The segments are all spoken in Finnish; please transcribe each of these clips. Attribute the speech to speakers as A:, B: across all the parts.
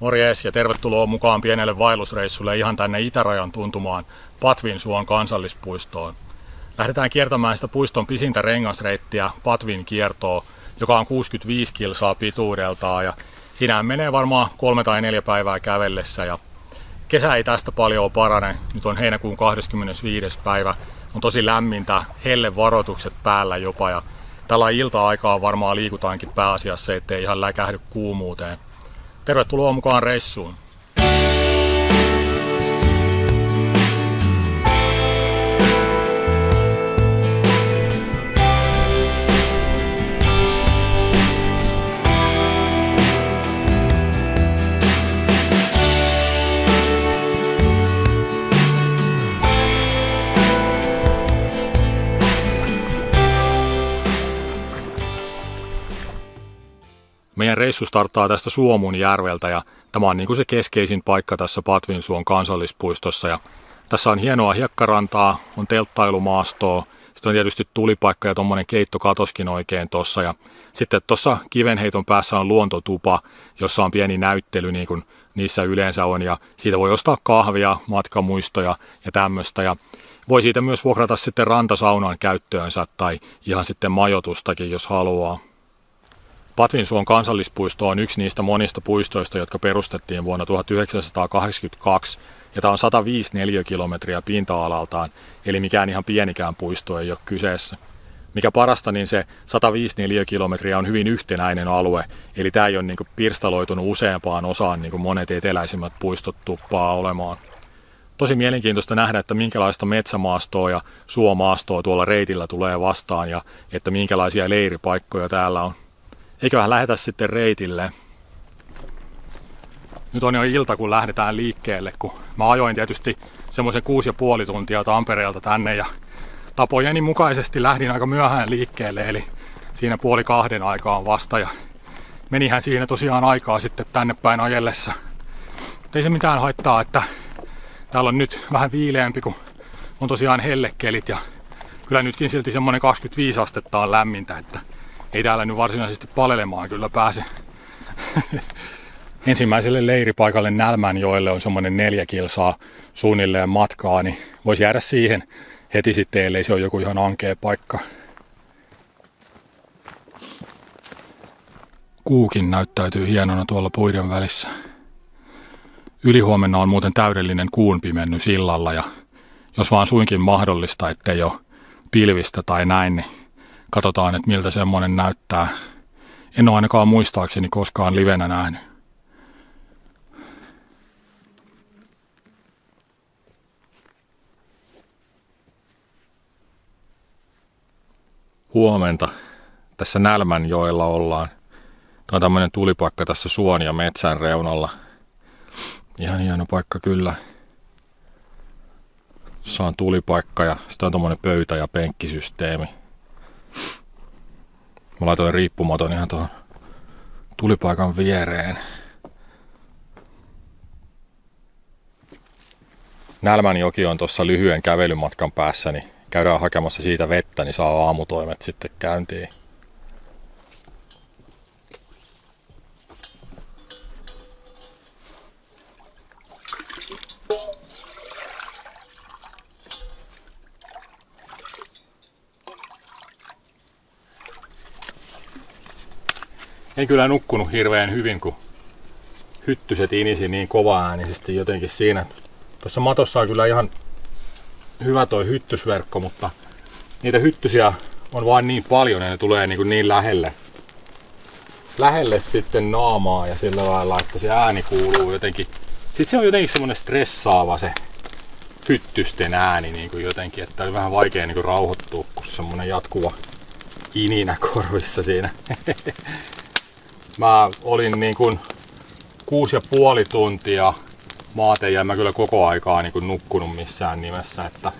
A: Morjes ja tervetuloa mukaan pienelle vaellusreissulle ihan tänne itärajan tuntumaan Patvinsuon kansallispuistoon. Lähdetään kiertämään sitä puiston pisintä rengasreittiä Patvin kiertoa, joka on 65 kilsaa pituudeltaan ja siinä menee varmaan 3 tai 4 päivää kävellessä ja kesä ei tästä paljon parane. Nyt on heinäkuun 25. päivä, on tosi lämmintä, hellevaroitukset päällä jopa ja tällä ilta-aikaa varmaan liikutaankin pääasiassa, ettei ihan läkähdy kuumuuteen. Tervetuloa mukaan reissuun! Meidän reissu starttaa tästä Suomunjärveltä ja tämä on niin kuin se keskeisin paikka tässä Patvinsuon kansallispuistossa. Ja tässä on hienoa hiekkarantaa, on telttailumaastoa, sitten on tietysti tulipaikka ja tuommoinen keittokatoskin oikein tuossa. Ja sitten tuossa kivenheiton päässä on luontotupa, jossa on pieni näyttely niin kuin niissä yleensä on. Ja siitä voi ostaa kahvia, matkamuistoja ja tämmöistä. Ja voi siitä myös vuokrata sitten rantasaunan käyttöönsä tai ihan sitten majoitustakin, jos haluaa. Patvinsuon kansallispuisto on yksi niistä monista puistoista, jotka perustettiin vuonna 1982, ja tämä on 105 neliökilometriä pinta-alaltaan, eli mikään ihan pienikään puisto ei ole kyseessä. Mikä parasta, niin se 105 neliökilometriä on hyvin yhtenäinen alue, eli tämä ei ole niin kuin pirstaloitunut useampaan osaan, niin kuin monet eteläisimmät puistot tuppaa olemaan. Tosi mielenkiintoista nähdä, että minkälaista metsämaastoa ja suomaastoa tuolla reitillä tulee vastaan, ja että minkälaisia leiripaikkoja täällä on. Eiköhän lähetä sitten reitille. Nyt on jo ilta, kun lähdetään liikkeelle, kun mä ajoin tietysti semmoisen 6,5 tuntia Tampereelta tänne ja tapojeni mukaisesti lähdin aika myöhään liikkeelle, eli siinä 1:30 aikaan vasta ja menihän siinä tosiaan aikaa sitten tänne päin ajellessa. Ei se mitään haittaa, että täällä on nyt vähän viileämpi, kun on tosiaan hellekelit ja kyllä nytkin silti semmoinen 25 astetta on lämmintä, että ei täällä nyt varsinaisesti palelemaan kyllä pääse. Ensimmäiselle leiripaikalle Nälmänjoelle on semmoinen 4 kilsaa suunnilleen matkaa, niin voisi jäädä siihen heti sitten, ellei se ole joku ihan ankea paikka. Kuukin näyttäytyy hienona tuolla puiden välissä. Ylihuomenna on muuten täydellinen kuunpimennys illalla ja jos vaan suinkin mahdollista, ettei ole pilvistä tai näin, niin katsotaan, että miltä semmoinen näyttää. En ole ainakaan muistaakseni koskaan livenä nähnyt. Huomenta. Tässä Nälmänjoella ollaan. Tämä on tämmöinen tulipaikka tässä suon ja metsän reunalla. Ihan hieno paikka kyllä. Tässä on tulipaikka ja sitten on tommonen pöytä- ja penkkisysteemi. Mä laitoin riippumaton ihan tuohon tulipaikan viereen. Nälmänjoki on tuossa lyhyen kävelymatkan päässä, niin käydään hakemassa siitä vettä, niin saa aamutoimet sitten käyntiin. En kyllä nukkunut hirveän hyvin, kun hyttyset inisi niin kovaäänisesti jotenkin siinä. Tuossa matossa on kyllä ihan hyvä toi hyttysverkko, mutta niitä hyttysiä on vain niin paljon ja ne tulee niin lähelle sitten naamaa ja sillä lailla, että se ääni kuuluu jotenkin. Sitten se on jotenkin semmoinen stressaava se hyttysten ääni niin kuin jotenkin, että on vähän vaikea niin kuin rauhoittua, kun semmoinen jatkuva ininä korvissa siinä. Mä olin niin kuin 6,5 tuntia maate ja en mä kyllä koko aikaa niin kuin nukkunut missään nimessä, että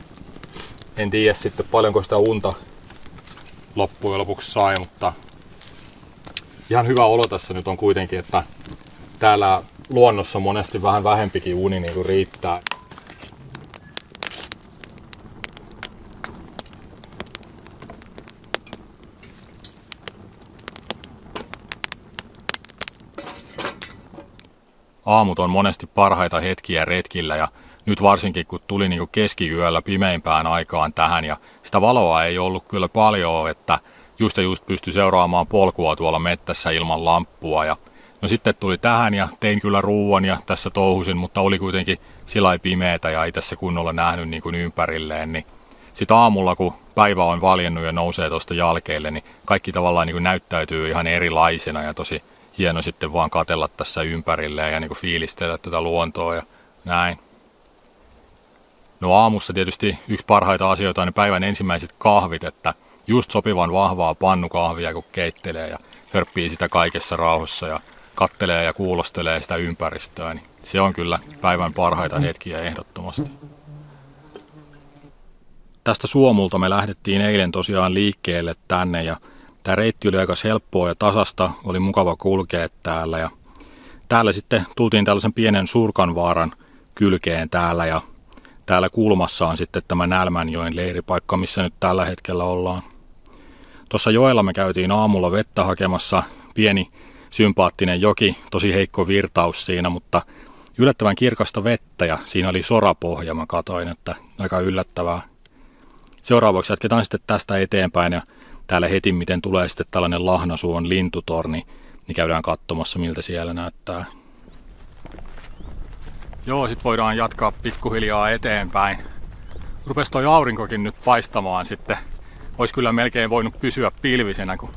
A: en tiedä sitten paljonko sitä unta loppujen lopuksi sai, mutta ihan hyvä olo tässä nyt on kuitenkin, että täällä luonnossa monesti vähän vähempikin uni niin kuin riittää. aamut on monesti parhaita hetkiä retkillä ja nyt varsinkin kun tuli niin kuin keskiyöllä pimeimpään aikaan tähän ja sitä valoa ei ollut kyllä paljon, että just pystyi seuraamaan polkua tuolla mettässä ilman lamppua. Ja no sitten tuli tähän ja tein kyllä ruuan ja tässä touhusin, mutta oli kuitenkin sillai pimeätä ja ei tässä kunnolla nähnyt niin kuin ympärilleen. Niin sitten aamulla kun päivä on valjennut ja nousee tuosta jalkeille, niin kaikki tavallaan niin kuin näyttäytyy ihan erilaisena ja tosi hieno sitten vaan katsella tässä ympärilleen ja niin kuin fiilistellä tätä luontoa ja näin. No aamussa tietysti yksi parhaita asioita on ne päivän ensimmäiset kahvit, että just sopivan vahvaa pannukahvia kun keittelee ja hörppii sitä kaikessa rauhassa ja kattelee ja kuulostelee sitä ympäristöä, niin se on kyllä päivän parhaita hetkiä ehdottomasti. Tästä Suomulta me lähdettiin eilen tosiaan liikkeelle tänne ja tämä reitti oli aika helppoa ja tasasta, oli mukava kulkea täällä ja täällä sitten tultiin tällaisen pienen Surkanvaaran kylkeen täällä ja täällä kulmassa on sitten tämä Nälmänjoen leiripaikka, missä nyt tällä hetkellä ollaan. Tuossa joella me käytiin aamulla vettä hakemassa, pieni sympaattinen joki, tosi heikko virtaus siinä, mutta yllättävän kirkasta vettä ja siinä oli sorapohja, mä katoin, että aika yllättävää. Seuraavaksi jatketaan sitten tästä eteenpäin ja täällä heti miten tulee sitten tällainen Lahnasuon lintutorni, niin käydään katsomassa miltä siellä näyttää. Joo, sit voidaan jatkaa pikkuhiljaa eteenpäin. Rupesi toi aurinkokin nyt paistamaan sitten. Ois kyllä melkein voinut pysyä pilvisenä, kun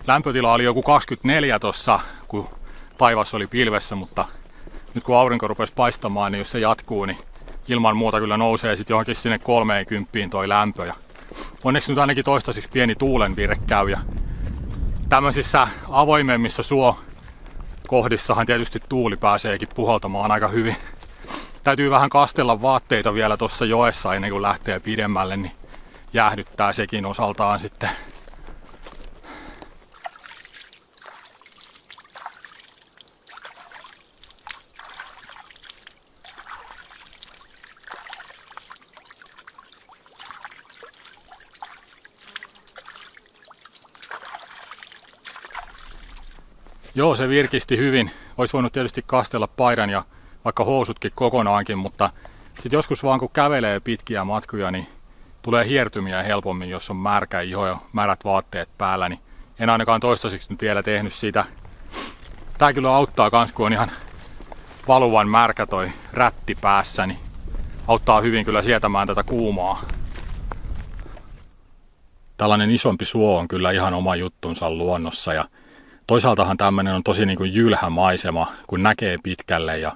A: lämpötila oli joku 24 tossa, kun taivas oli pilvessä, mutta nyt kun aurinko rupesi paistamaan, niin jos se jatkuu, niin ilman muuta kyllä nousee sitten johonkin sinne 30 toi lämpö. Ja onneksi nyt ainakin toistaiseksi pieni tuulenvire käy ja tämmöisissä avoimemmissa suokohdissahan tietysti tuuli pääseekin puhaltamaan aika hyvin. Täytyy vähän kastella vaatteita vielä tuossa joessa ennen kuin lähtee pidemmälle, niin jäähdyttää sekin osaltaan sitten. Joo, se virkisti hyvin. Olisi voinut tietysti kastella paidan ja vaikka housutkin kokonaankin, mutta sitten joskus vaan kun kävelee pitkiä matkoja, niin tulee hiertymiä helpommin, jos on märkä iho ja märät vaatteet päällä, niin en ainakaan toistaiseksi nyt vielä tehnyt sitä. Tää kyllä auttaa kans, kun on ihan valuvan märkä toi rätti päässä, niin auttaa hyvin kyllä sietämään tätä kuumaa. Tällainen isompi suo on kyllä ihan oma juttunsa luonnossa ja toisaaltahan tämmöinen on tosi niin kuin jylhä maisema, kun näkee pitkälle ja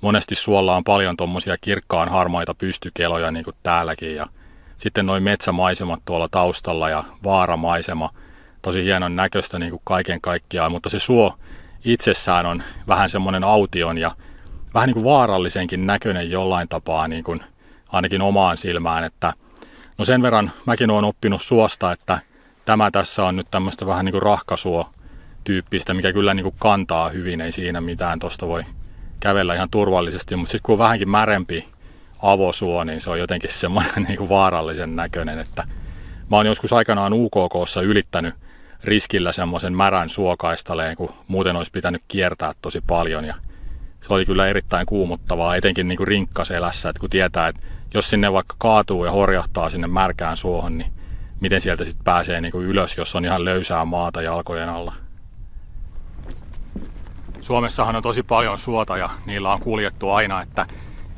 A: monesti suolla on paljon tommosia kirkkaan harmaita pystykeloja niin kuin täälläkin ja sitten noi metsämaisemat tuolla taustalla ja vaaramaisema, tosi hienon näköistä niin kuin kaiken kaikkiaan, mutta se suo itsessään on vähän semmoinen aution ja vähän niin kuin vaarallisenkin näköinen jollain tapaa niin kuin ainakin omaan silmään, että no sen verran mäkin olen oppinut suosta, että tämä tässä on nyt tämmöistä vähän niin kuin rahkasuo tyyppistä, mikä kyllä niin kuin kantaa hyvin, ei siinä mitään, tosta voi kävellä ihan turvallisesti, mutta sitten kun on vähänkin märempi avosuo, niin se on jotenkin semmoinen niin kuin vaarallisen näköinen, että mä oon joskus aikanaan UKK:ssa ylittänyt riskillä semmoisen märän suokaistaleen, kun muuten olisi pitänyt kiertää tosi paljon ja se oli kyllä erittäin kuumottavaa, etenkin niin kuin rinkkaselässä, että kun tietää, että jos sinne vaikka kaatuu ja horjahtaa sinne märkään suohon, niin miten sieltä sitten pääsee niin kuin ylös, jos on ihan löysää maata jalkojen alla. Suomessahan on tosi paljon suota ja niillä on kuljettu aina, että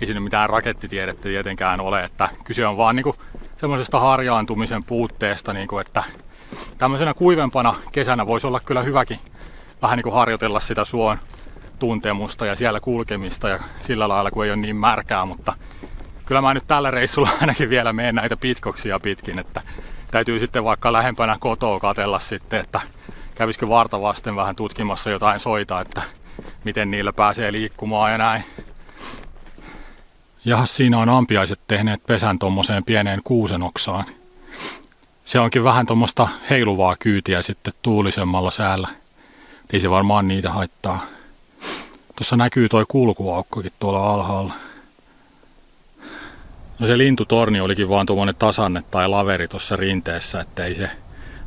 A: ei siinä mitään rakettitiedettä tietenkään ole, että kyse on vaan niinku semmoisesta harjaantumisen puutteesta, niinku, että tämmöisenä kuivempana kesänä voisi olla kyllä hyväkin vähän niinku harjoitella sitä suon tuntemusta ja siellä kulkemista ja sillä lailla, kun ei ole niin märkää, mutta kyllä mä nyt tällä reissulla ainakin vielä menen näitä pitkoksia pitkin, että täytyy sitten vaikka lähempänä kotoa katsella sitten, että kävisikö varta vasten vähän tutkimassa jotain soita, että miten niillä pääsee liikkumaan ja näin. Ja siinä on ampiaiset tehneet pesän tommoseen pieneen kuusenoksaan. Se onkin vähän tommosta heiluvaa kyytiä sitten tuulisemmalla säällä. Ei se varmaan niitä haittaa. Tuossa näkyy toi kulkuaukkokin tuolla alhaalla. No se lintutorni olikin vaan tuommoinen tasanne tai laveri tuossa rinteessä, että ei se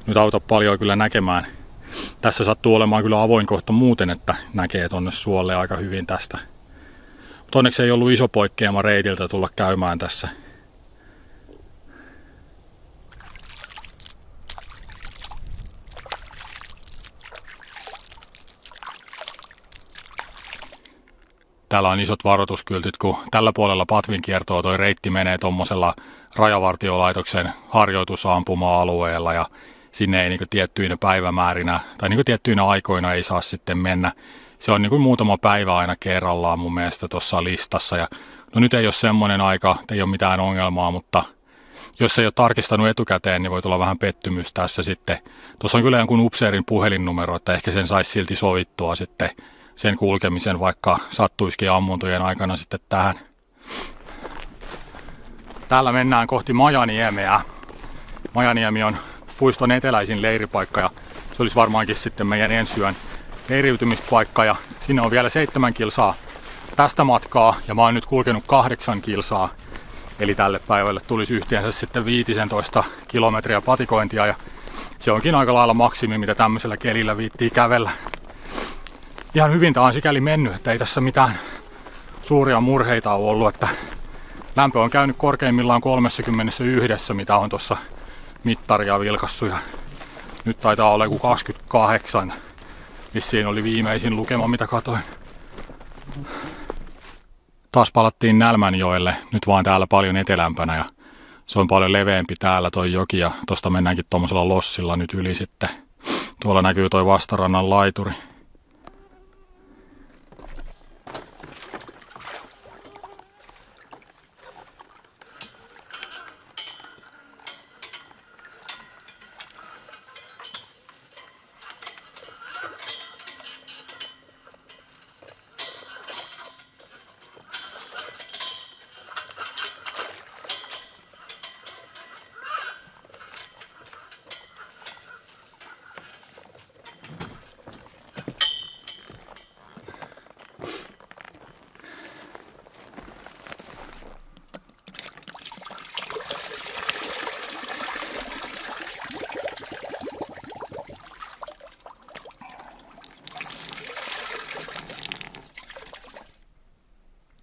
A: nyt auta paljon kyllä näkemään Tässä sattuu olemaan kyllä avoin kohta muuten, että näkee tonne suolle aika hyvin tästä. Mutta onneksi ei ollut iso poikkeama reitiltä tulla käymään tässä. Täällä on isot varoituskyltit, kun tällä puolella Patvin kiertoa toi reitti menee tuommoisella Rajavartiolaitoksen harjoitusampuma-alueella ja sinne ei niin tiettyinä päivämäärinä tai niin tiettyinä aikoina ei saa sitten mennä. Se on niin muutama päivä aina kerrallaan mun mielestä tuossa listassa. Ja, no nyt ei ole semmoinen aika, ei ole mitään ongelmaa, mutta jos ei ole tarkistanut etukäteen, niin voi tulla vähän pettymys tässä sitten. Tuossa on kyllä jonkun upseerin puhelinnumero, että ehkä sen saisi silti sovittua sitten sen kulkemisen, vaikka sattuisikin ammuntojen aikana sitten tähän. Täällä mennään kohti Majaniemeä. Majaniemi on puiston eteläisin leiripaikka ja se olisi varmaankin sitten meidän ensi yön leiriytymispaikka. Ja sinne on vielä 7 kilsaa tästä matkaa ja mä oon nyt kulkenut 8 kilsaa. Eli tälle päivälle tulisi yhteensä sitten 15 kilometriä patikointia ja se onkin aika lailla maksimi, mitä tämmöisellä kelillä viittii kävellä. Ihan hyvin tää on sikäli mennyt, että ei tässä mitään suuria murheita ole ollut, että lämpö on käynyt korkeimmillaan 31, mitä on tuossa mittaria vilkassu ja nyt taitaa olla joku 28, vissiin oli viimeisin lukema, mitä katoin. Taas palattiin Nälmänjoelle, nyt vaan täällä paljon etelämpänä ja se on paljon leveämpi täällä toi joki ja tosta mennäänkin tommosella lossilla nyt yli sitten. Tuolla näkyy toi vastarannan laituri.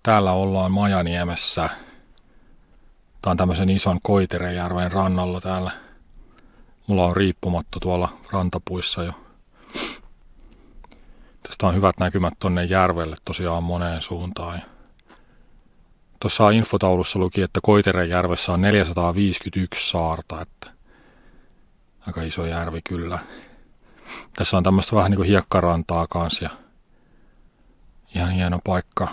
A: Täällä ollaan Majaniemessä. Tää on tämmöisen ison Koiterejärven rannalla täällä. Mulla on riippumatto tuolla rantapuissa jo. Tästä on hyvät näkymät tonne järvelle tosiaan moneen suuntaan. Tuossa infotaulussa luki, että Koiterejärvessä on 451 saarta. Että aika iso järvi kyllä. Tässä on tämmöistä vähän niin kuin hiekkarantaa kanssa ja ihan hieno paikka.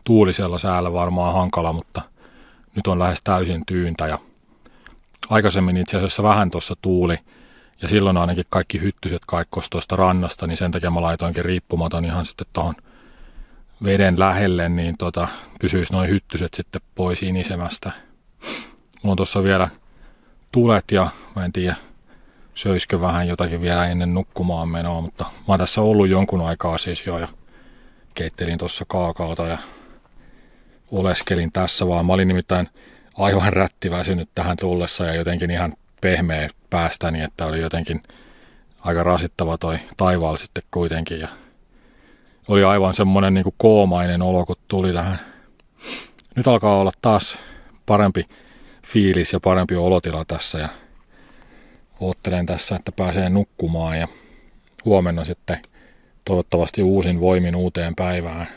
A: Tuulisella säällä varmaan hankala, mutta nyt on lähes täysin tyyntä ja aikaisemmin itse asiassa vähän tuossa tuuli ja silloin ainakin kaikki hyttyset kaikkos tuosta rannasta, niin sen takia mä laitoinkin riippumaton ihan sitten tuohon veden lähelle, niin pysyisi noin hyttyset sitten pois inisemästä. Mulla on tuossa vielä tulet ja mä en tiedä söisikö vähän jotakin vielä ennen nukkumaan menoa, mutta mä oon tässä ollut jonkun aikaa siis jo ja keittelin tuossa kaakaota ja oleskelin tässä vaan. Mä olin nimittäin aivan rättiväsynyt tähän tullessa ja jotenkin ihan pehmeä päästäni, että oli jotenkin aika rasittava toi taivaalla sitten kuitenkin. Ja oli aivan semmoinen niin kuin koomainen olo, kun tuli tähän. Nyt alkaa olla taas parempi fiilis ja parempi olotila tässä ja oottelen tässä, että pääsee nukkumaan ja huomenna sitten toivottavasti uusin voimin uuteen päivään.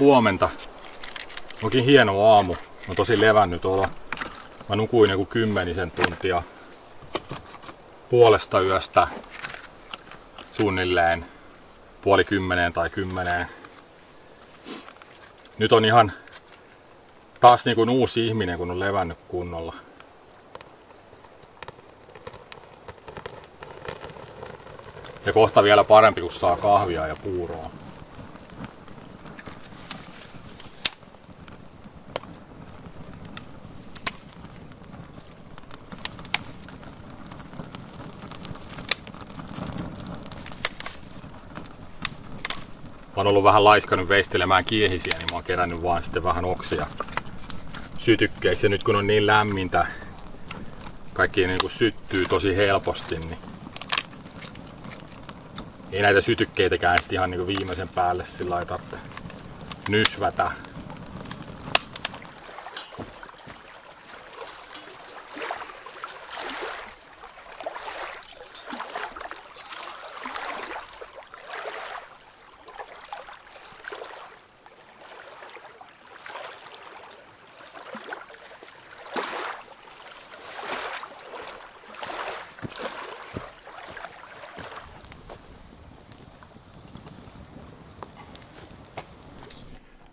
A: huomenta. Onkin hieno aamu. On tosi levännyt olo. Mä nukuin joku 10 tuntia puolesta yöstä suunnilleen 9:30 tai 10. Nyt on ihan taas niin kuin uusi ihminen, kun on levännyt kunnolla. Ja kohta vielä parempi, kun saa kahvia ja puuroa. Mä oon ollut vähän laiskannut veistelemään kiehisiä, niin mä oon kerännyt vaan sitten vähän oksia sytykkeiksi. Ja nyt kun on niin lämmintä, kaikki niin kuin syttyy tosi helposti, niin ei näitä sytykkeitäkään sitten ihan niin kuin viimeisen päälle sillä lailla tarvitse nysvätä.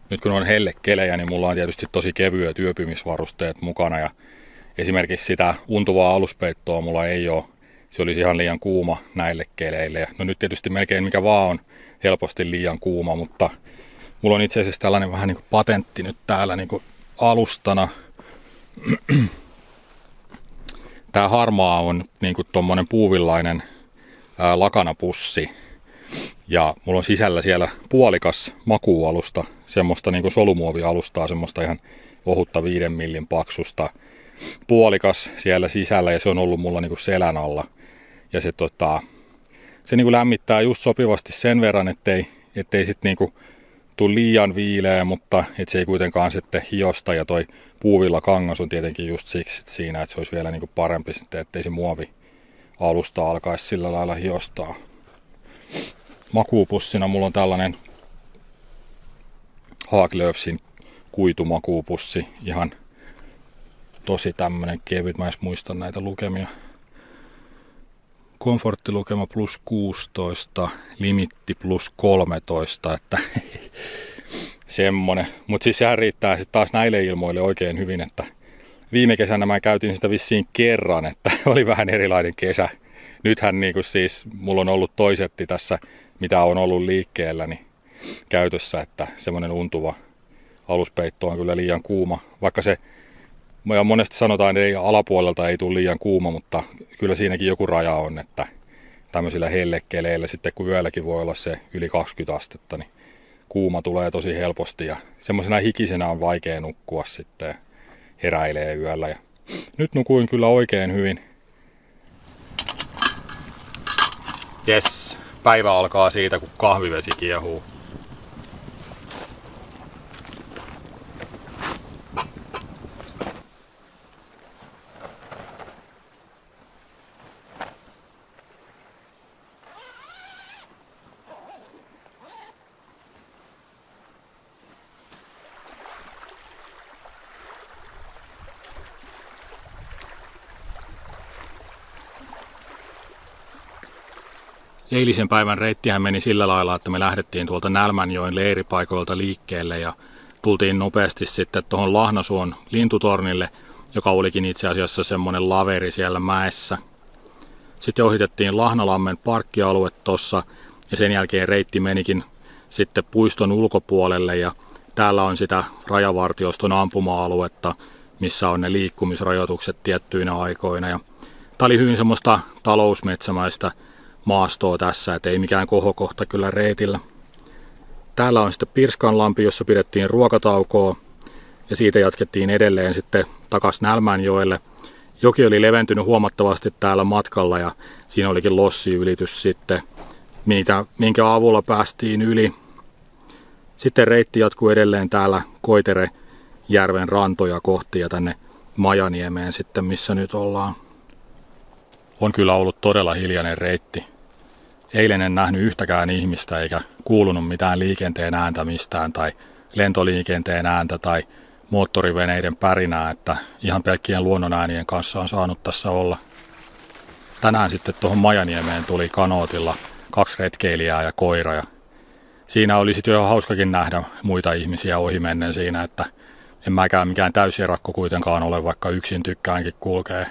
A: Nyt kun on hellekelejä, niin mulla on tietysti tosi kevyet yöpymisvarusteet mukana ja esimerkiksi sitä untuvaa aluspeittoa mulla ei ole. Se olisi ihan liian kuuma näille keleille. Ja no nyt tietysti melkein mikä vaan on helposti liian kuuma, mutta mulla on itse asiassa tällainen vähän niin kuin patentti nyt täällä niin kuin alustana. Tää harmaa on niin kuin tommonen puuvillainen lakanapussi. Ja mulla on sisällä siellä puolikas makuualusta, semmoista niin kuin solumuovialustaa, semmoista ihan ohutta 5 millin paksusta. Puolikas siellä sisällä ja se on ollut mulla niin kuin selän alla. Ja se niin kuin lämmittää just sopivasti sen verran, ettei sit niin kuin tule liian viileä, mutta et se ei kuitenkaan sitten hiosta. Ja toi puuvilla kangas on tietenkin just siksi siinä, että se olisi vielä niin kuin parempi sitten, ettei se muovialusta alkaisi sillä lailla hiostaa. Makuupussina mulla on tällainen Haaglöfsin kuitumakuupussi, ihan tosi tämmönen kevyt, mä en muista näitä lukemia. Komforttilukema +16, limitti +13, että semmonen. Mut siis sehän riittää sitten taas näille ilmoille oikein hyvin, että viime kesänä mä käytin sitä vissiin kerran, että oli vähän erilainen kesä. Nythän niinku siis mulla on ollut toisetti tässä, mitä on ollut liikkeellä, niin käytössä, että semmoinen untuva aluspeitto on kyllä liian kuuma. Vaikka se, ja monesti sanotaan, että ei, alapuolelta ei tule liian kuuma, mutta kyllä siinäkin joku raja on, että tämmöisillä hellekeleillä sitten kun yölläkin voi olla se yli 20 astetta, niin kuuma tulee tosi helposti ja semmoisena hikisenä on vaikea nukkua sitten heräilee yöllä. Ja nyt nukuin kyllä oikein hyvin. Jes, päivä alkaa siitä, kun kahvivesi kiehuu. Eilisen päivän reittihän meni sillä lailla, että me lähdettiin tuolta Nälmänjoen leiripaikoilta liikkeelle ja tultiin nopeasti sitten tuohon Lahnasuon lintutornille, joka olikin itse asiassa semmoinen laveri siellä mäessä. Sitten ohitettiin Lahnalammen parkkialue tossa ja sen jälkeen reitti menikin sitten puiston ulkopuolelle ja täällä on sitä rajavartioston ampuma-aluetta, missä on ne liikkumisrajoitukset tiettyinä aikoina. Ja tää oli hyvin semmoista talousmetsämäistä maastoa tässä, et ei mikään kohokohta kyllä reitillä. Täällä on sitten Pirskanlampi, jossa pidettiin ruokataukoa ja siitä jatkettiin edelleen sitten takas Nälmänjoelle. Joki oli leventynyt huomattavasti täällä matkalla ja siinä olikin lossiylitys sitten, minkä avulla päästiin yli. Sitten reitti jatkuu edelleen täällä Koiterejärven rantoja kohti ja tänne Majaniemeen sitten, missä nyt ollaan. On kyllä ollut todella hiljainen reitti. Eilen en nähnyt yhtäkään ihmistä eikä kuulunut mitään liikenteen ääntä mistään tai lentoliikenteen ääntä tai moottoriveneiden pärinää, että ihan pelkkien luonnonäänien kanssa on saanut tässä olla. Tänään sitten tuohon Majaniemeen tuli kanootilla 2 retkeilijää ja koira. Ja siinä oli sitten jo ihan hauskakin nähdä muita ihmisiä ohimennen siinä, että en mäkään mikään täysierakko kuitenkaan ole, vaikka yksin tykkäänkin kulkee.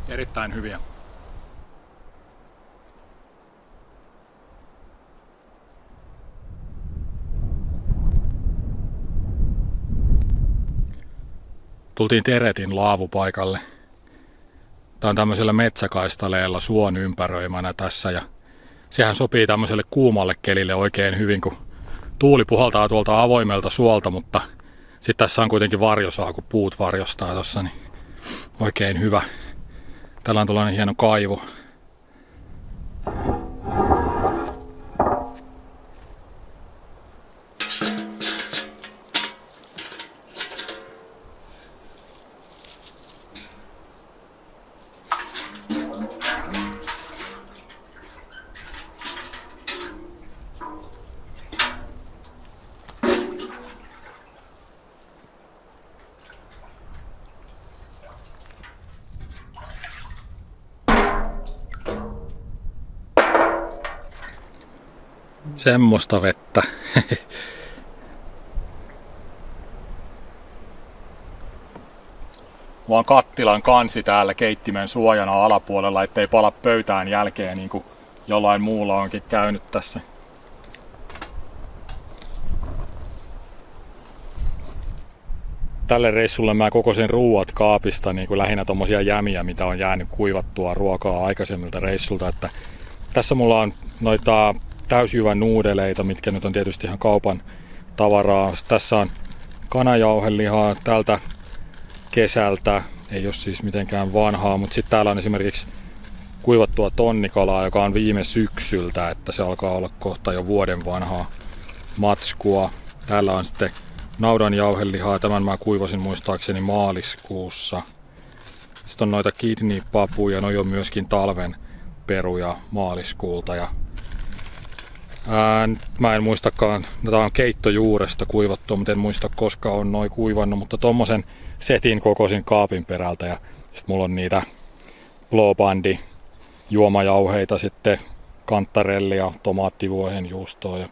A: Erittäin hyviä. Tultiin Teretin laavupaikalle. Tää on tämmöisellä metsäkaistaleella suon ympäröimänä tässä ja sehän sopii tämmöiselle kuumalle kelille oikein hyvin, kun tuuli puhaltaa tuolta avoimelta suolta, mutta sitten tässä on kuitenkin varjosaa, kun puut varjostaa tossa, niin oikein hyvä. Täällä on tällainen hieno kaivo. Semmosta vettä. Vaan kattilan kansi täällä keittimen suojana alapuolella, ettei pala pöytään jälkeen niin kuin jollain muulla onkin käynyt tässä. Tälle reissulle mä kokosin ruuat kaapista niin kuin lähinnä tommosia jämiä, mitä on jäänyt kuivattua ruokaa aikaisemmilta reissulta. Että tässä mulla on noita täysjyvän nuudeleita, mitkä nyt on tietysti ihan kaupan tavaraa. Tässä on kanajauhelihaa tältä kesältä, ei ole siis mitenkään vanhaa, mutta sitten täällä on esimerkiksi kuivattua tonnikalaa, joka on viime syksyltä, että se alkaa olla kohta jo vuoden vanhaa matskua. Täällä on sitten naudanjauhelihaa, tämän mä kuivasin muistaakseni maaliskuussa. Sitten on noita kidneypapuja, noi on myöskin talven peruja maaliskuulta. Ja mä en muistakaan, tätä on keittojuuresta kuivattua, mutta en muista koska on noin kuivannut, mutta tommosen setin kokosin kaapin perältä ja sitten mulla on niitä Blåbandi juomajauheita, sitten kantarellia, tomaattivuohenjuustoa ja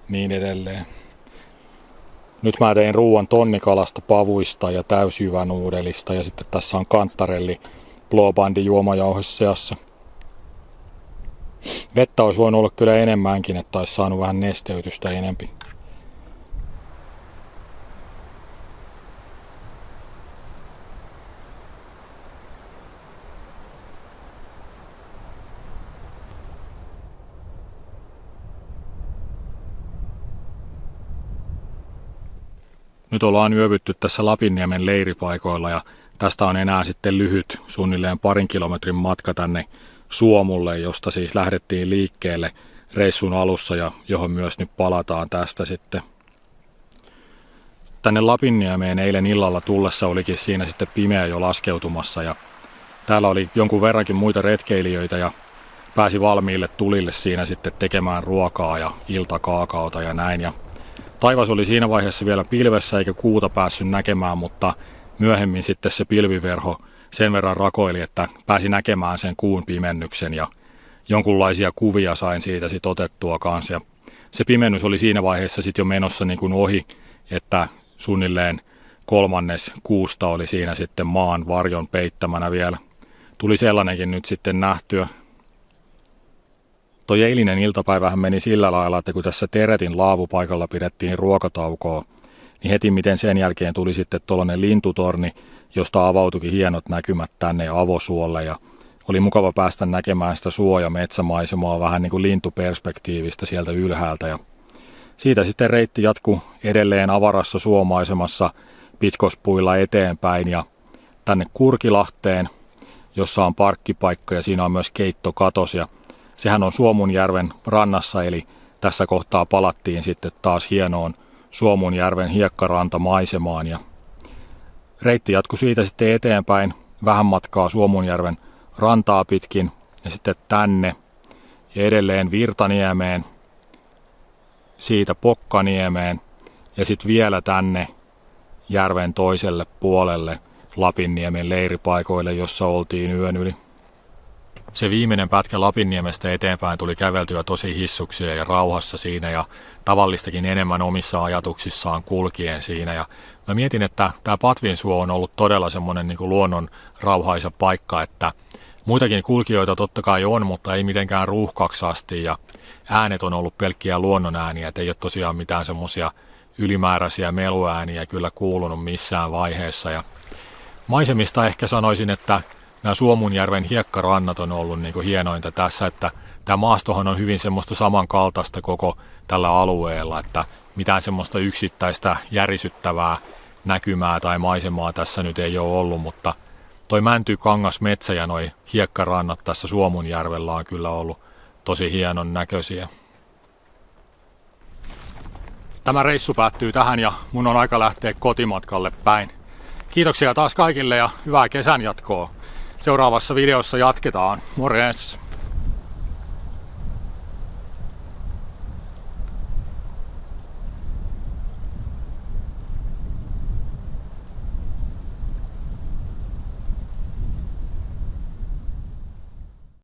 A: niin edelleen. Nyt mä tein ruuan tonnikalasta, pavuista ja täysjyvänuudelista ja sitten tässä on kantarelli Blåbandi juomajauhe seassa. Vettä olisi voinut olla kyllä enemmänkin, että olisi saanut vähän nesteytystä enempi. Nyt ollaan yövytty tässä Lapinniemen leiripaikoilla ja tästä on enää sitten lyhyt, suunnilleen 2 kilometrin matka tänne Suomulle, josta siis lähdettiin liikkeelle reissun alussa ja johon myös nyt palataan tästä sitten. Tänne Lapinniemeen eilen illalla tullessa olikin siinä sitten pimeä jo laskeutumassa ja täällä oli jonkun verrankin muita retkeilijöitä ja pääsi valmiille tulille siinä sitten tekemään ruokaa ja iltakaakaota ja näin. Ja taivas oli siinä vaiheessa vielä pilvessä eikä kuuta päässyt näkemään, mutta myöhemmin sitten se pilviverho sen verran rakoili, että pääsi näkemään sen kuun pimennyksen ja jonkunlaisia kuvia sain siitä sitten otettua kanssa. Ja se pimennys oli siinä vaiheessa sitten jo menossa niin kuin ohi, että suunnilleen 1/3 kuusta oli siinä sitten maan varjon peittämänä vielä. Tuli sellainenkin nyt sitten nähtyä. Toi eilinen iltapäivähän meni sillä lailla, että kun tässä Teretin laavupaikalla pidettiin ruokataukoa, niin heti miten sen jälkeen tuli sitten tuollainen lintutorni, josta avautuikin hienot näkymät tänne avosuolle ja oli mukava päästä näkemään sitä suo- ja metsämaisemaa vähän niin kuin lintuperspektiivistä sieltä ylhäältä. Ja siitä sitten reitti jatkui edelleen avarassa suomaisemassa pitkospuilla eteenpäin ja tänne Kurkilahteen, jossa on parkkipaikka ja siinä on myös keittokatos ja sehän on Suomunjärven rannassa, eli tässä kohtaa palattiin sitten taas hienoon Suomunjärven hiekkarantamaisemaan ja Reitti jatkui siitä sitten eteenpäin vähän matkaa Suomunjärven rantaa pitkin ja sitten tänne ja edelleen Virtaniemeen, siitä Pokkaniemeen ja sitten vielä tänne järven toiselle puolelle Lapinniemen leiripaikoille, jossa oltiin yön yli. Se viimeinen pätkä Lapinniemestä eteenpäin tuli käveltyä tosi hissuksia ja rauhassa siinä ja tavallistakin enemmän omissa ajatuksissaan kulkien siinä. Ja mä mietin, että tämä Patvinsuo on ollut todella semmoinen niin kuin luonnon rauhaisa paikka, että muitakin kulkijoita totta kai on, mutta ei mitenkään ruuhkaksi asti ja äänet on ollut pelkkiä luonnonääniä, että ei ole tosiaan mitään semmoisia ylimääräisiä meluääniä kyllä kuulunut missään vaiheessa. Ja maisemista ehkä sanoisin, että nämä Suomunjärven hiekkarannat on ollut niin kuin hienointa tässä, että tämä maastohan on hyvin semmoista samankaltaista koko tällä alueella, että mitään semmoista yksittäistä järisyttävää näkymää tai maisemaa tässä nyt ei ole ollut, mutta toi mäntykangasmetsä ja noi hiekkarannat tässä Suomunjärvellä on kyllä ollut tosi hienon näköisiä. Tämä reissu päättyy tähän ja mun on aika lähteä kotimatkalle päin. Kiitoksia taas kaikille ja hyvää kesän jatkoa. Seuraavassa videossa jatketaan. Morjens!